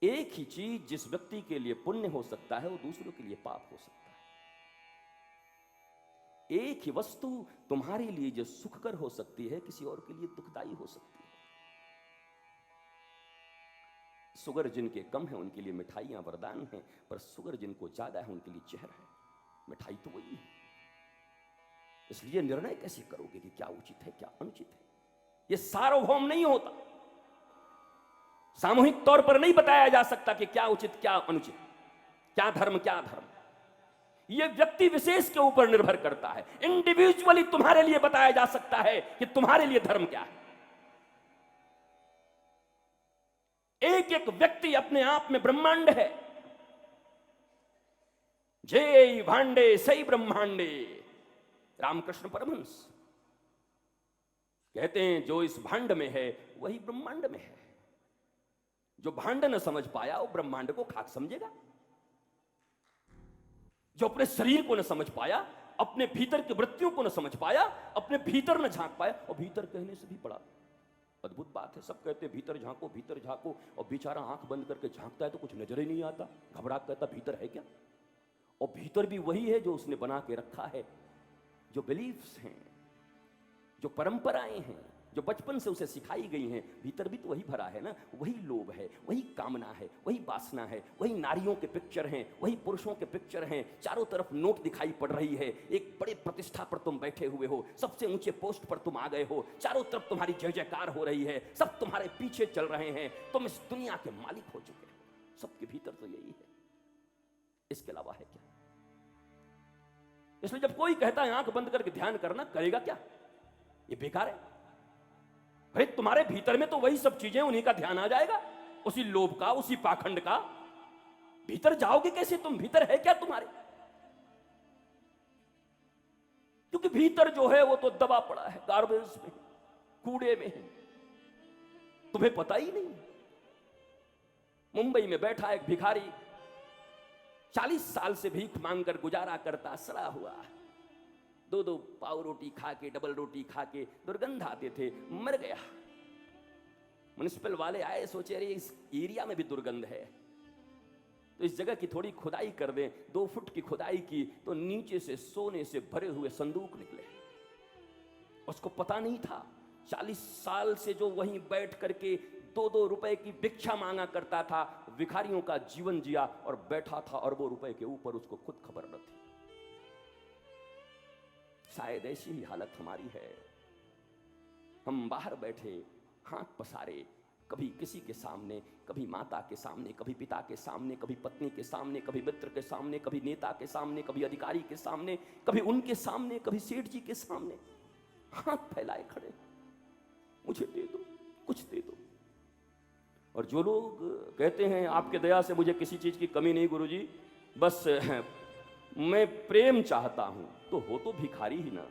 एक ही चीज जिस व्यक्ति के लिए पुण्य हो सकता है वो दूसरों के लिए पाप हो सकता है। एक ही वस्तु तुम्हारे लिए जो सुखकर हो सकती है किसी और के लिए दुखदाई हो सकती है। शुगर जिनके कम है उनके लिए मिठाइयां वरदान हैं, पर शुगर जिनको ज्यादा है उनके लिए जहर है। मिठाई तो वही है। इसलिए निर्णय कैसे करोगे कि क्या उचित है क्या अनुचित है? यह सार्वभौम नहीं होता। सामूहिक तौर पर नहीं बताया जा सकता कि क्या उचित क्या अनुचित, क्या धर्म क्या अधर्म। यह व्यक्ति विशेष के ऊपर निर्भर करता है। इंडिविजुअली तुम्हारे लिए बताया जा सकता है कि तुम्हारे लिए धर्म क्या है। एक एक व्यक्ति अपने आप में ब्रह्मांड है। जय भांडे सही ब्रह्मांडे। रामकृष्ण परमहंस कहते हैं जो इस भांड में है वही ब्रह्मांड में है। जो भांड न समझ पाया वो ब्रह्मांड को खाक समझेगा। जो अपने शरीर को न समझ पाया, अपने भीतर की वृत्तियों को न समझ पाया, अपने भीतर न झांक पाया, और भीतर कहने से भी बड़ा अद्भुत बात है। सब कहते हैं भीतर झांको, और बेचारा आंख बंद करके झांकता है तो कुछ नजर ही नहीं आता। घबरा कहता भीतर है क्या? और भीतर भी वही है जो उसने बना के रखा है। जो बिलीफ्स हैं, जो परंपराएं हैं, जो बचपन से उसे सिखाई गई हैं, भीतर भी तो वही भरा है ना। वही लोभ है, वही कामना है, वही वासना है, वही नारियों के पिक्चर हैं, वही पुरुषों के पिक्चर हैं। चारों तरफ नोट दिखाई पड़ रही है। एक बड़े प्रतिष्ठा पर तुम बैठे हुए हो, सबसे ऊंचे पोस्ट पर तुम आ गए हो, चारों तरफ तुम्हारी जय जयकार हो रही है, सब तुम्हारे पीछे चल रहे हैं, तुम इस दुनिया के मालिक हो चुके हो। सबके भीतर तो यही है, इसके अलावा है क्या? इसलिए जब कोई कहता है आंख बंद करके ध्यान करना, करेगा क्या? ये बेकार है। अरे तुम्हारे भीतर में तो वही सब चीजें, उन्हीं का ध्यान आ जाएगा, उसी लोभ का, उसी पाखंड का। भीतर जाओगे कैसे तुम? भीतर है क्या तुम्हारे? क्योंकि भीतर जो है वो तो दबा पड़ा है, गार्बेज में, कूड़े में है, तुम्हें पता ही नहीं। मुंबई में बैठा एक भिखारी 40 साल से भीख मांगकर गुजारा करता, सड़ा हुआ, 2-2 पाव रोटी खा के, डबल रोटी खा के दुर्गंध आते थे, मर गया। म्युनिसिपल वाले आए, सोचे अरे इस एरिया में भी दुर्गंध है तो इस जगह की थोड़ी खुदाई कर दें। 2 फुट की खुदाई की तो नीचे से सोने से भरे हुए संदूक निकले। उसको पता नहीं था 40 साल से जो वहीं बैठ करके 2-2 रुपए की भिक्षा मांगा करता था, भिखारियों का जीवन जिया और बैठा था अरबों रुपए के ऊपर, उसको खुद खबर न थी। शायद ऐसी ही हालत हमारी है। हम बाहर बैठे, हाथ पसारे, कभी किसी के सामने, कभी माता के सामने, कभी पिता के सामने, कभी पत्नी के सामने, कभी मित्र के सामने, कभी नेता के सामने, कभी अधिकारी के सामने, कभी उनके सामने, कभी सेठ जी के सामने, हाथ फैलाए खड़े, मुझे दे दो, कुछ दे दो। और जो लोग कहते हैं आपके दया से मुझे किसी चीज की कमी नहीं गुरुजी, बस मैं प्रेम चाहता हूं, तो हो तो भिखारी ही ना।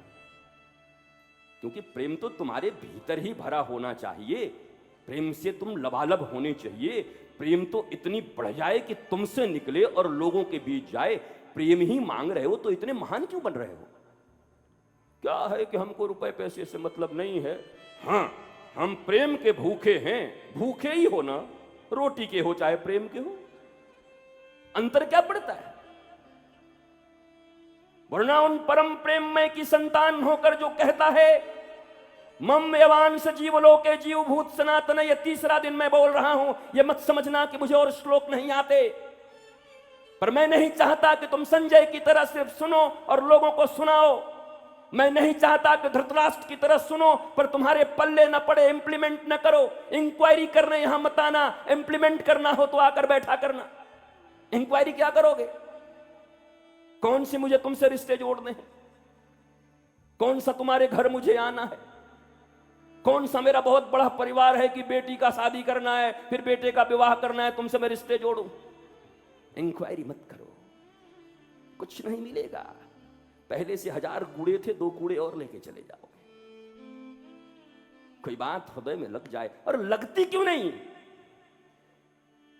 क्योंकि प्रेम तो तुम्हारे भीतर ही भरा होना चाहिए। प्रेम से तुम लबालब होने चाहिए। प्रेम तो इतनी बढ़ जाए कि तुमसे निकले और लोगों के बीच जाए। प्रेम ही मांग रहे हो तो इतने महान क्यों बन रहे हो? क्या है कि हमको रुपए पैसे से मतलब नहीं है। हाँ, हम प्रेम के भूखे हैं। भूखे ही हो ना, रोटी के हो चाहे प्रेम के हो, अंतर क्या पड़ता है? वरना उन परम प्रेममय की संतान होकर जो कहता है मम एवांश जीवलोके जीवभूत सनातन, ये 3रा दिन मैं बोल रहा हूं। ये मत समझना कि मुझे और श्लोक नहीं आते, पर मैं नहीं चाहता कि तुम संजय की तरह सिर्फ सुनो और लोगों को सुनाओ। मैं नहीं चाहता कि धृतराष्ट्र की तरह सुनो पर तुम्हारे पल्ले न पड़े, इंप्लीमेंट न करो। इंक्वायरी करने यहां मत आना, इंप्लीमेंट करना हो तो आकर बैठा करना। इंक्वायरी क्या करोगे? कौन से मुझे तुमसे रिश्ते जोड़ने हैं? कौन सा तुम्हारे घर मुझे आना है? कौन सा मेरा बहुत बड़ा परिवार है कि बेटी का शादी करना है, फिर बेटे का विवाह करना है, तुमसे मैं रिश्ते जोड़ूं? इंक्वायरी मत करो, कुछ नहीं मिलेगा। पहले से 1000 कूड़े थे, 2 कूड़े और लेके चले जाओगे। कोई बात हृदय में लग जाए, और लगती क्यों नहीं?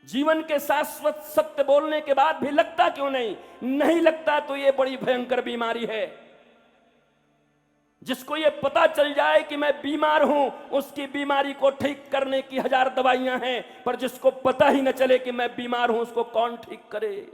जीवन के शाश्वत सत्य बोलने के बाद भी लगता क्यों नहीं? नहीं लगता तो ये बड़ी भयंकर बीमारी है। जिसको ये पता चल जाए कि मैं बीमार हूं, उसकी बीमारी को ठीक करने की 1000 दवाइयां हैं, पर जिसको पता ही न चले कि मैं बीमार हूं, उसको कौन ठीक करे।